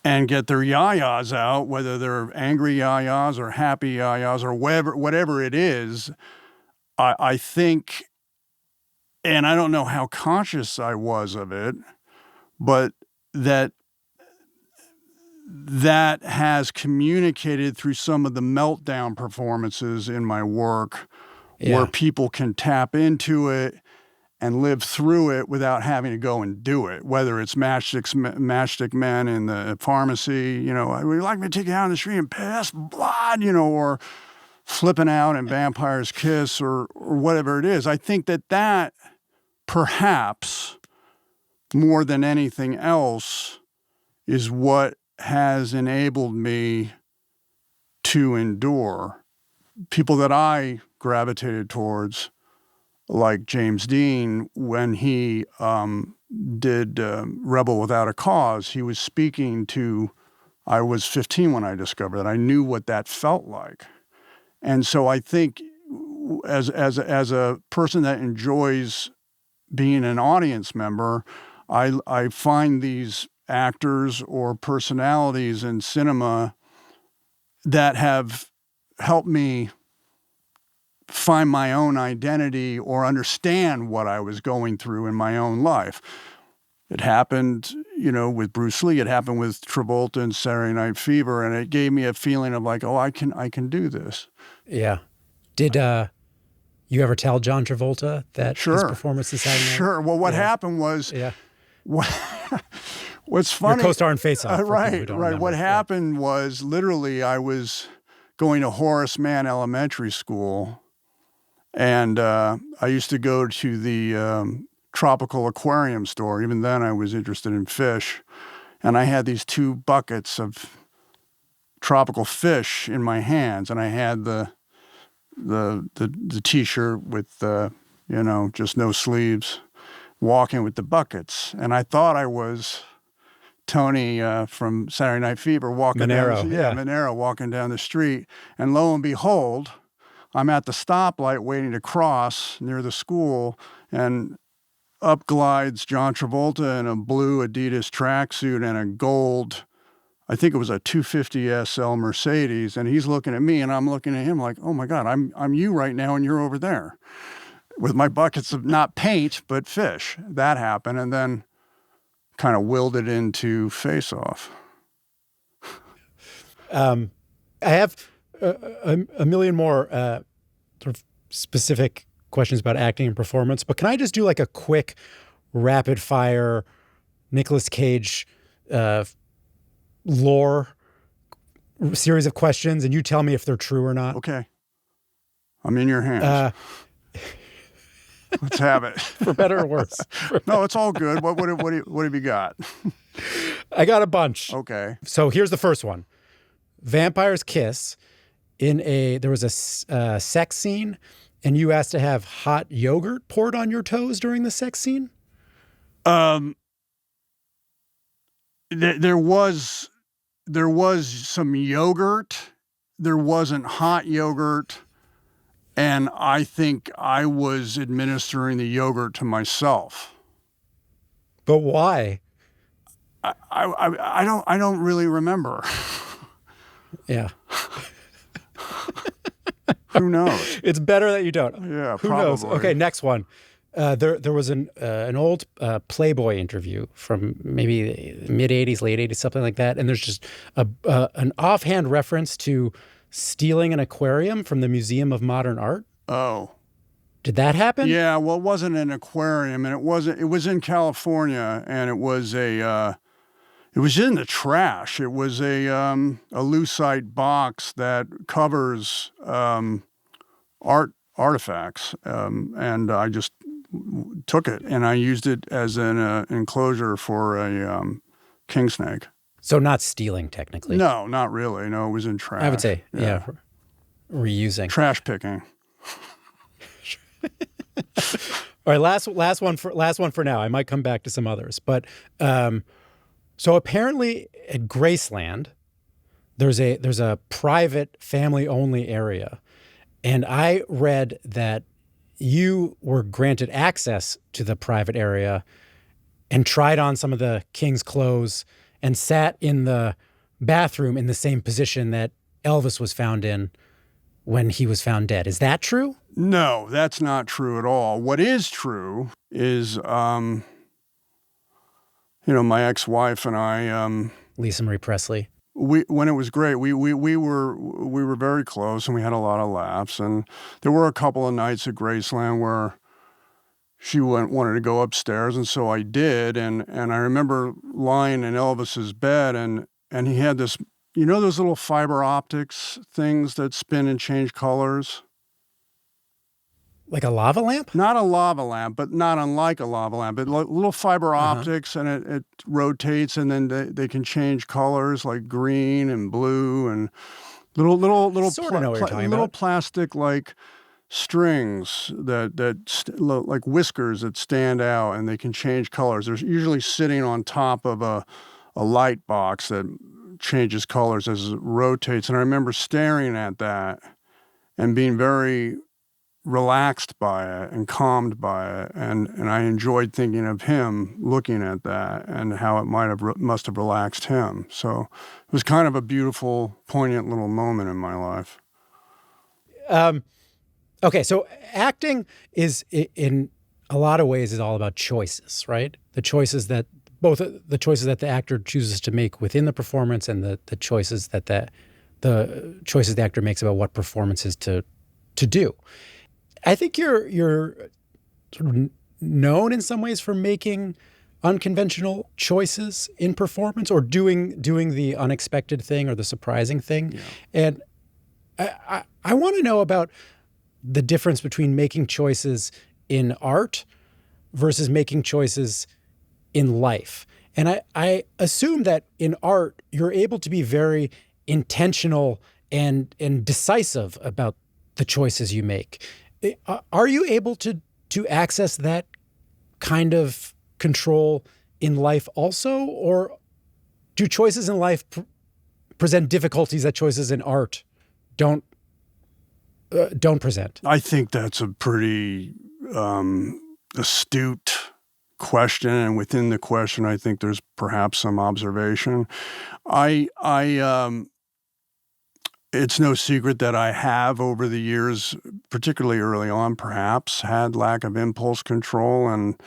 and get their yayas out, whether they're angry yayas or happy yayas or whatever it is. I think, and I don't know how conscious I was of it, but that has communicated through some of the meltdown performances in my work, where people can tap into it and live through it without having to go and do it, whether it's matchstick men in the pharmacy, would you like me to take you out on the street and pass blood, or flipping out in Vampire's Kiss or whatever it is. I think that perhaps more than anything else is what has enabled me to endure. People that I gravitated towards, like James Dean, when he did Rebel Without a Cause, he was speaking to, I was 15 when I discovered that. I knew what that felt like. And so I think as a person that enjoys being an audience member, I find these actors or personalities in cinema that have helped me find my own identity or understand what I was going through in my own life. It happened, with Bruce Lee. It happened with Travolta and Saturday Night Fever, and it gave me a feeling of like, oh, I can do this. Yeah. Did you ever tell John Travolta that his performance is having? Sure. Well, what happened was, what's funny? Your co-star in Face Off. Right. What happened was literally I was going to Horace Mann Elementary School, and I used to go to the tropical aquarium store. Even then, I was interested in fish, and I had these 2 buckets of tropical fish in my hands, and I had the T-shirt with just no sleeves, walking with the buckets, and I thought I was Tony from Saturday Night Fever walking Monero walking down the street, and lo and behold, I'm at the stoplight waiting to cross near the school, and up glides John Travolta in a blue Adidas tracksuit and a gold, I think it was a 250 SL Mercedes, and he's looking at me and I'm looking at him like, oh my God, I'm you right now and you're over there. with my buckets of not paint, but fish. That happened, and then kind of willed it into Face Off. I have a million more sort of specific questions about acting and performance, but can I just do like a quick rapid fire Nicolas Cage lore series of questions, and you tell me if they're true or not? Okay. I'm in your hands. Let's have it. For better or worse. No, it's all good. What have you got? I got a bunch. Okay. So here's the first one. Vampires kiss. There was a sex scene, and you asked to have hot yogurt poured on your toes during the sex scene? There was some yogurt. There wasn't hot yogurt. And I think I was administering the yogurt to myself. But why? I don't really remember. Yeah. Who knows? It's better that you don't. Yeah, Who probably. knows? Okay, next one. There was an old Playboy interview from maybe mid 80s, late 80s, something like that. And there's just an offhand reference to stealing an aquarium from the Museum of Modern Art. Oh. Did that happen? Yeah, well, it wasn't an aquarium, and it was in California, and it was it was in the trash. It was a lucite box that covers artifacts, and I just took it, and I used it as an enclosure for a king snake. So not stealing, technically. No, not really. No, it was in trash. I would say, yeah reusing. Trash picking. All right, last one for now. I might come back to some others, but so apparently at Graceland, there's a private family only area, and I read that you were granted access to the private area and tried on some of the king's clothes and sat in the bathroom in the same position that Elvis was found in when he was found dead. Is that true? No, that's not true at all. What is true is, my ex-wife and I, Lisa Marie Presley. When it was great, we were very close, and we had a lot of laughs. And there were a couple of nights at Graceland where she wanted to go upstairs, and so I did. And I remember lying in Elvis's bed, and he had this, those little fiber optics things that spin and change colors? Like a lava lamp? Not a lava lamp, but not unlike a lava lamp. But little fiber optics, and it rotates, and then they can change colors like green and blue, and little plastic like strings that like whiskers that stand out, and they can change colors. They're usually sitting on top of a light box that changes colors as it rotates. And I remember staring at that and being very relaxed by it and calmed by it, and I enjoyed thinking of him looking at that and how it must have relaxed him. So it was kind of a beautiful, poignant little moment in my life. Okay, so acting is, in a lot of ways, is all about choices, right? The choices that the actor chooses to make within the performance, and the choices that the actor makes about what performance is to do. I think you're sort of known in some ways for making unconventional choices in performance, or doing the unexpected thing or the surprising thing. Yeah. And I want to know about the difference between making choices in art versus making choices in life. And I assume that in art, you're able to be very intentional and decisive about the choices you make. Are you able to access that kind of control in life also? Or do choices in life present difficulties that choices in art don't present? I think that's a pretty astute question, and within the question, I think there's perhaps some observation. It's no secret that I have over the years, particularly early on, perhaps had lack of impulse control and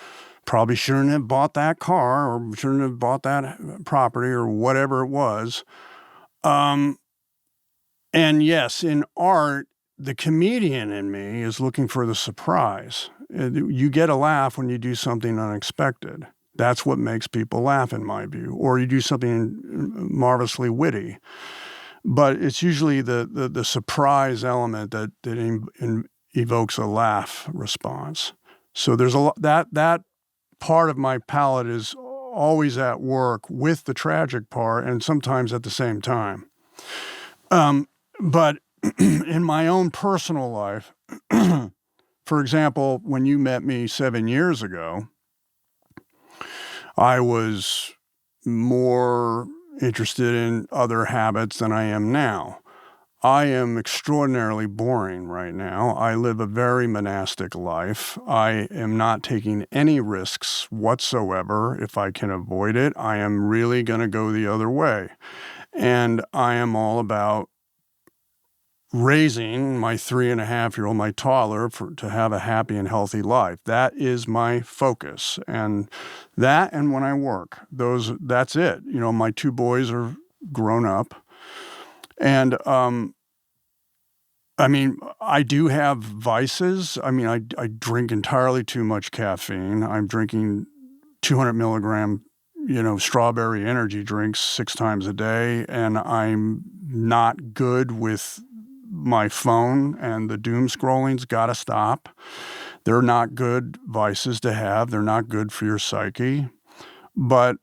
probably shouldn't have bought that car or shouldn't have bought that property or whatever it was. And yes, in art, the comedian in me is looking for the surprise. You get a laugh when you do something unexpected. That's what makes people laugh, in my view. Or you do something marvelously witty. But it's usually the surprise element that evokes a laugh response. So there's a lot that part of my palette is always at work with the tragic part, and sometimes at the same time. But in my own personal life, for example, when you met me 7 years ago, I was more interested in other habits than I am now. I am extraordinarily boring right now. I live a very monastic life. I am not taking any risks whatsoever if I can avoid it. I am really going to go the other way. And I am all about raising my 3.5-year-old, my toddler, to have a happy and healthy life. That is my focus. And when I work, that's it. You know, my 2 boys are grown up. And, I mean, I do have vices. I mean, I drink entirely too much caffeine. I'm drinking 200 milligram, strawberry energy drinks 6 times a day. And I'm not good with my phone, and the doom scrolling's got to stop. They're not good vices to have. They're not good for your psyche. But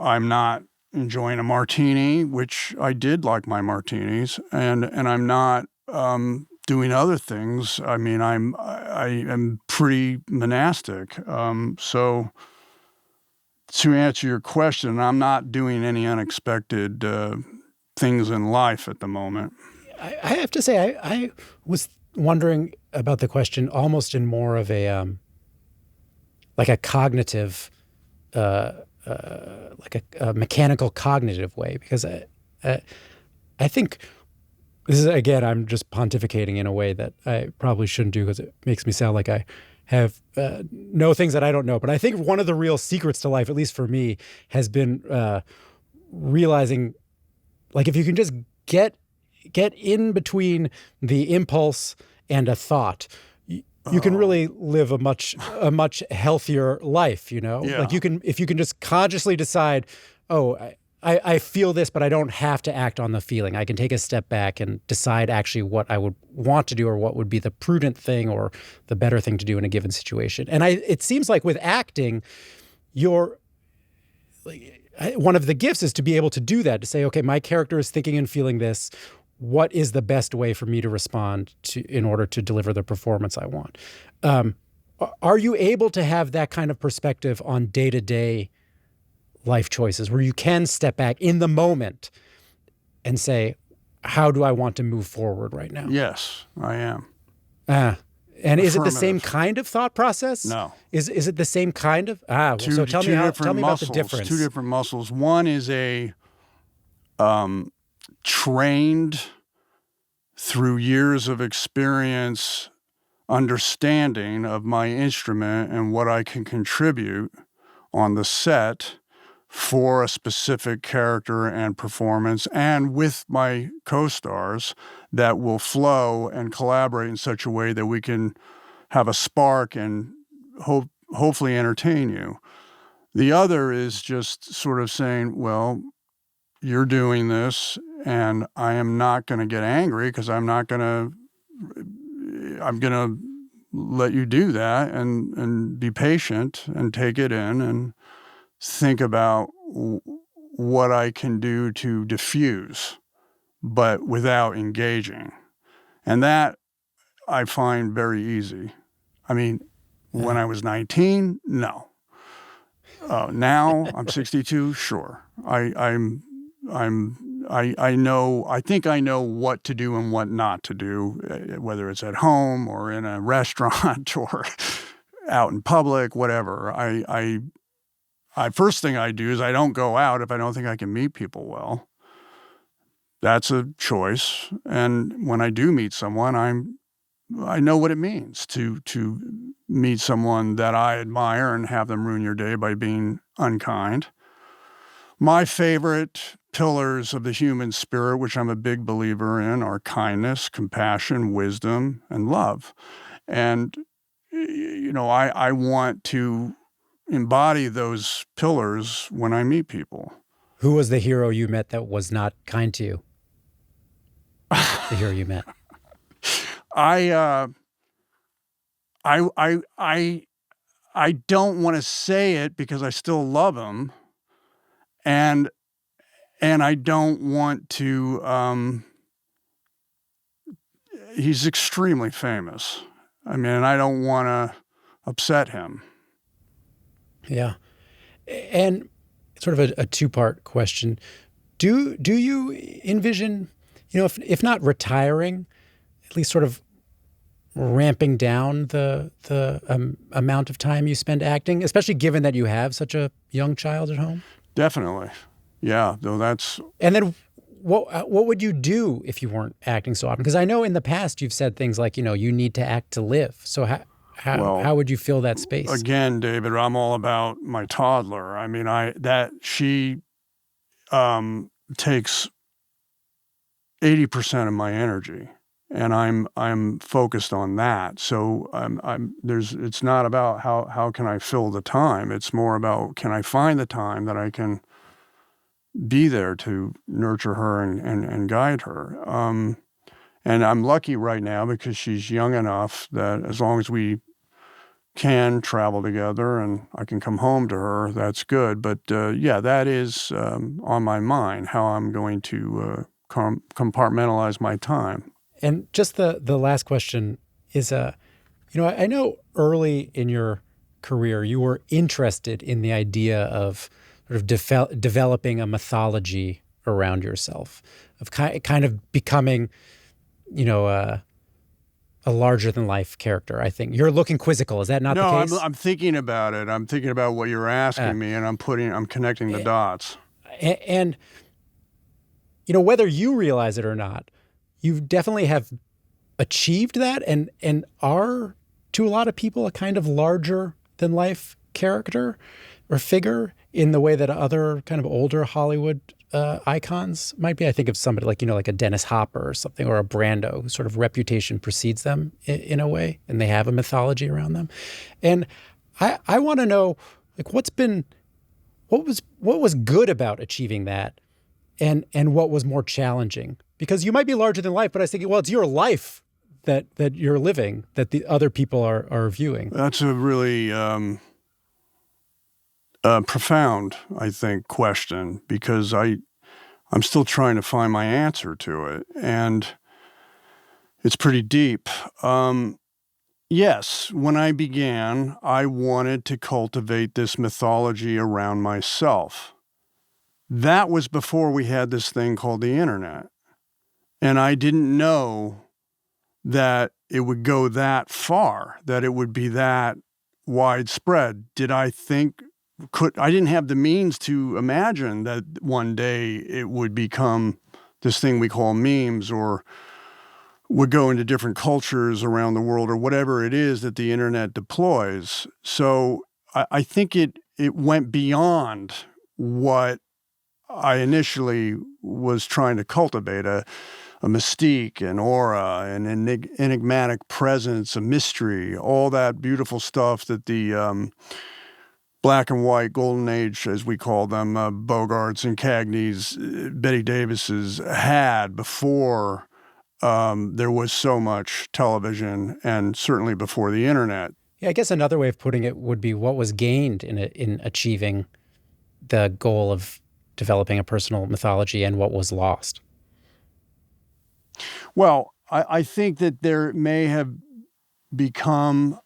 I'm not enjoying a martini, which I did like my martinis, and I'm not doing other things. I mean, I am pretty monastic. So to answer your question, I'm not doing any unexpected things in life at the moment. I have to say, I was wondering about the question almost in more of a like a cognitive, like a mechanical cognitive way, because I think this is, again, I'm just pontificating in a way that I probably shouldn't do because it makes me sound like I have know things that I don't know. But I think one of the real secrets to life, at least for me, has been realizing, like, if you can just get in between the impulse and a thought, you can really live a much healthier life, Yeah. Like if you can just consciously decide, I feel this, but I don't have to act on the feeling. I can take a step back and decide actually what I would want to do or what would be the prudent thing or the better thing to do in a given situation. And it seems like with acting, one of the gifts is to be able to do that, to say, okay, my character is thinking and feeling this. What is the best way for me to respond in order to deliver the performance I want? Are you able to have that kind of perspective on day-to-day life choices where you can step back in the moment and say, how do I want to move forward right now? Yes, I am. And is it the same kind of thought process? No. Is it the same kind of? So tell me about the difference. 2 different muscles. One is a trained through years of experience, understanding of my instrument and what I can contribute on the set for a specific character and performance, and with my co-stars that will flow and collaborate in such a way that we can have a spark and hopefully entertain you. The other is just sort of saying, well, you're doing this, and I am not going to get angry because I'm going to let you do that and be patient and take it in and think about what I can do to diffuse, but without engaging. And that I find very easy. I mean, when I was 19, no. Now I'm 62, sure. I know, I think I know what to do and what not to do, whether it's at home or in a restaurant or out in public, whatever. First thing I do is I don't go out if I don't think I can meet people well. that's a choice. And when I do meet someone, I know what it means to meet someone that I admire and have them ruin your day by being unkind. My favorite pillars of the human spirit, which I'm a big believer in, are kindness, compassion, wisdom, and love. And, I want to embody those pillars when I meet people. Who was the hero you met that was not kind to you? The hero you met. I don't want to say it because I still love him, and I don't want to. He's extremely famous. I mean, I don't want to upset him. Yeah, and sort of a two-part question: Do you envision, if not retiring, at least sort of ramping down the amount of time you spend acting, especially given that you have such a young child at home? Definitely. Yeah, though that's... And then what would you do if you weren't acting so often? Because I know in the past you've said things like, you need to act to live. So how would you fill that space? Again, David, I'm all about my toddler. I mean, she takes 80% of my energy. And I'm focused on that. So it's not about how can I fill the time. It's more about, can I find the time that I can be there to nurture her and guide her. And I'm lucky right now because she's young enough that as long as we can travel together and I can come home to her, that's good. But that is on my mind, how I'm going to compartmentalize my time. And just the last question is, I know early in your career you were interested in the idea of sort of developing a mythology around yourself, of kind of becoming, a larger than life character. I think you're looking quizzical. Is that not the case? No, I'm thinking about it. I'm thinking about what you're asking me, and I'm connecting the dots. And whether you realize it or not, you definitely have achieved that and are, to a lot of people, a kind of larger than life character or figure in the way that other kind of older Hollywood icons might be. I think of somebody like a Dennis Hopper or something, or a Brando, whose sort of reputation precedes them in a way, and they have a mythology around them. And I want to know, what was good about achieving that, and what was more challenging? Because you might be larger than life, but I was thinking, well, it's your life that you're living, that the other people are viewing. That's a really profound, I think, question, because I'm still trying to find my answer to it, and it's pretty deep. Yes, when I began, I wanted to cultivate this mythology around myself. That was before we had this thing called the internet. And I didn't know that it would go that far, that it would be that widespread. I didn't have the means to imagine that one day it would become this thing we call memes, or would go into different cultures around the world, or whatever it is that the internet deploys. So I think it went beyond what I initially was trying to cultivate, a mystique, an aura, an enigmatic presence, a mystery, all that beautiful stuff that the black and white golden age, as we call them, Bogarts and Cagneys, Betty Davises, had before there was so much television, and certainly before the internet. Yeah, I guess another way of putting it would be, what was gained in achieving the goal of developing a personal mythology, and what was lost? Well, I think that there may have become,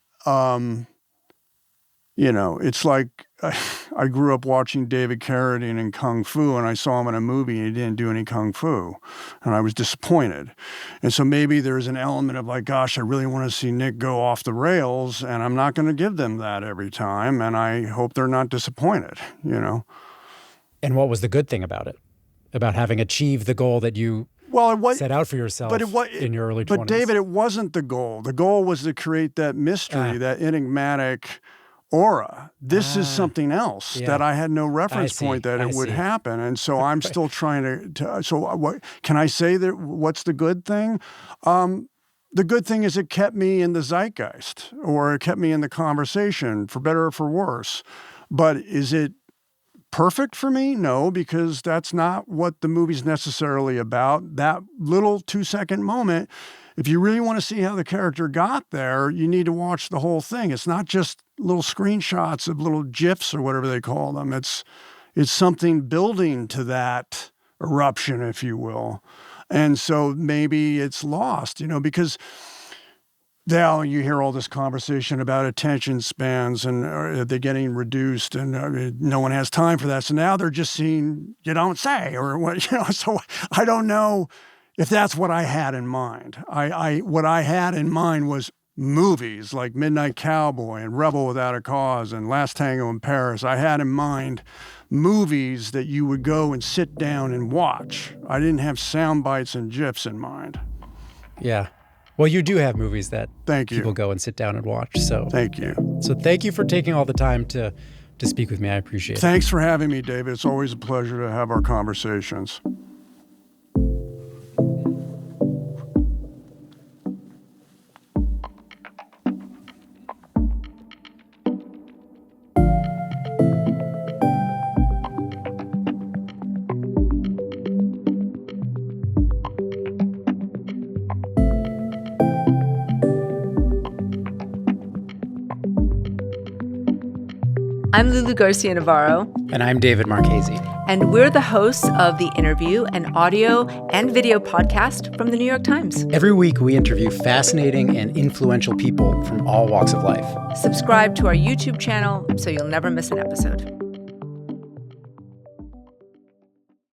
it's like I grew up watching David Carradine in Kung Fu, and I saw him in a movie and he didn't do any Kung Fu, and I was disappointed. And so maybe there's an element of like, gosh, I really want to see Nick go off the rails, and I'm not going to give them that every time, and I hope they're not disappointed, And what was the good thing about it? about having achieved the goal that you set out for yourself in your early 20s. But David, it wasn't the goal. The goal was to create that mystery, that enigmatic aura. This is something else that I had no reference point that it would happen. And so I'm still trying to so what can I say that what's the good thing? The good thing is it kept me in the zeitgeist, or it kept me in the conversation, for better or for worse. But is it perfect for me? No, because that's not what the movie's necessarily about. That little 2-second moment, if you really want to see how the character got there, you need to watch the whole thing. It's not just little screenshots of little GIFs or whatever they call them. It's something building to that eruption, if you will. And so maybe it's lost, because now you hear all this conversation about attention spans and they're getting reduced and no one has time for that. So now they're just seeing, you don't say, or what, so I don't know if that's what I had in mind. What I had in mind was movies like Midnight Cowboy and Rebel Without a Cause and Last Tango in Paris. I had in mind movies that you would go and sit down and watch. I didn't have sound bites and GIFs in mind. Yeah. Well, you do have movies that people go and sit down and watch. So thank you. So thank you for taking all the time to speak with me. I appreciate it. Thanks for having me, David. It's always a pleasure to have our conversations. I'm Lulu Garcia-Navarro. And I'm David Marchese. And we're the hosts of The Interview, an audio and video podcast from the New York Times. Every week, we interview fascinating and influential people from all walks of life. Subscribe to our YouTube channel so you'll never miss an episode.